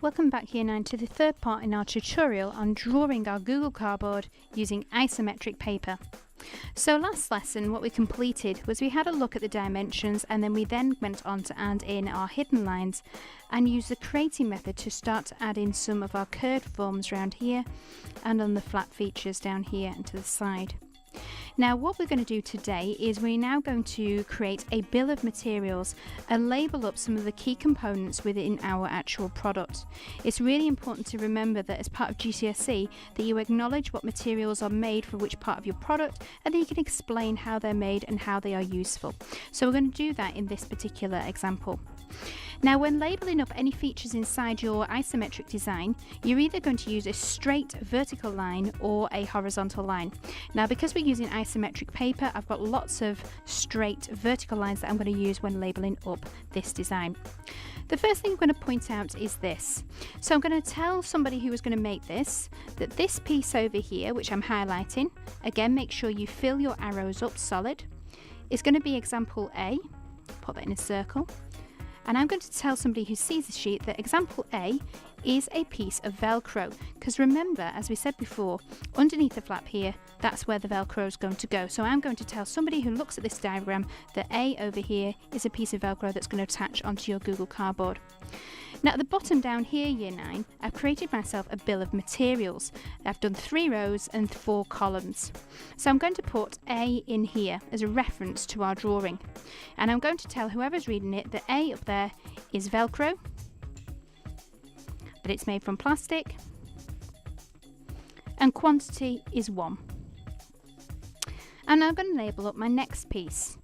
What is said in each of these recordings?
Welcome back Year 9 to the third part in our tutorial on drawing our Google Cardboard using isometric paper. So last lesson what we completed was we had a look at the dimensions, and then we went on to add in our hidden lines and use the creating method to start to add in some of our curved forms around here and on the flat features down here and to the side. Now what we're going to do today is we're now going to create a bill of materials and label up some of the key components within our actual product. It's really important to remember that as part of GCSE that you acknowledge what materials are made for which part of your product, and then you can explain how they're made and how they are useful. So we're going to do that in this particular example. Now when labelling up any features inside your isometric design, you're either going to use a straight vertical line or a horizontal line. Now because we're using isometric paper, I've got lots of straight vertical lines that I'm going to use when labelling up this design. The first thing I'm going to point out is this. So I'm going to tell somebody who is going to make this that this piece over here, which I'm highlighting, again make sure you fill your arrows up solid, is going to be example A. Put that in a circle. And I'm going to tell somebody who sees the sheet that example A is a piece of Velcro, because remember, as we said before, underneath the flap here, that's where the Velcro is going to go. So I'm going to tell somebody who looks at this diagram that A over here is a piece of Velcro that's going to attach onto your Google Cardboard. Now at the bottom down here, Year 9, I've created myself a bill of materials. I've done 3 rows and 4 columns. So I'm going to put A in here as a reference to our drawing. And I'm going to tell whoever's reading it that A up there is Velcro, that it's made from plastic, and quantity is 1. And I'm going to label up my next piece.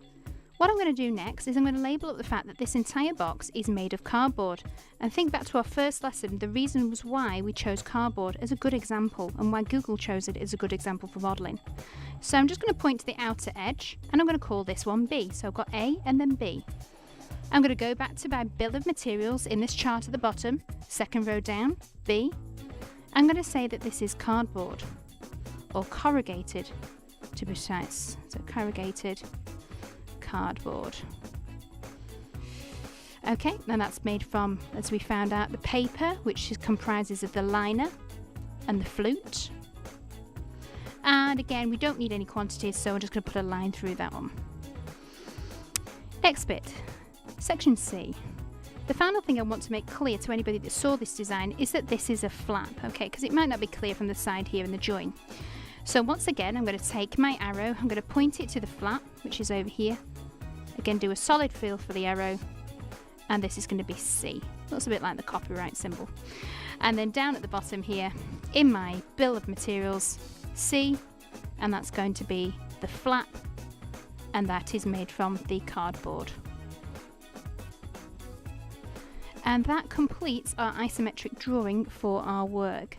What I'm going to do next is I'm going to label up the fact that this entire box is made of cardboard. And think back to our first lesson, the reason was why we chose cardboard as a good example and why Google chose it as a good example for modelling. So I'm just going to point to the outer edge and I'm going to call this one B. So I've got A and then B. I'm going to go back to my bill of materials in this chart at the bottom, second row down, B. I'm going to say that this is cardboard, or corrugated to be precise. So corrugated cardboard. Okay, and that's made from, as we found out, the paper, which comprises of the liner and the flute. And again, we don't need any quantities, so I'm just going to put a line through that one. Next bit, section C. The final thing I want to make clear to anybody that saw this design is that this is a flap, okay, because it might not be clear from the side here in the join. So once again, I'm going to take my arrow, I'm going to point it to the flap, which is over here. Again, do a solid feel for the arrow, and this is going to be C. Looks a bit like the copyright symbol. And then down at the bottom here, in my bill of materials, C, and that's going to be the flap, and that is made from the cardboard. And that completes our isometric drawing for our work.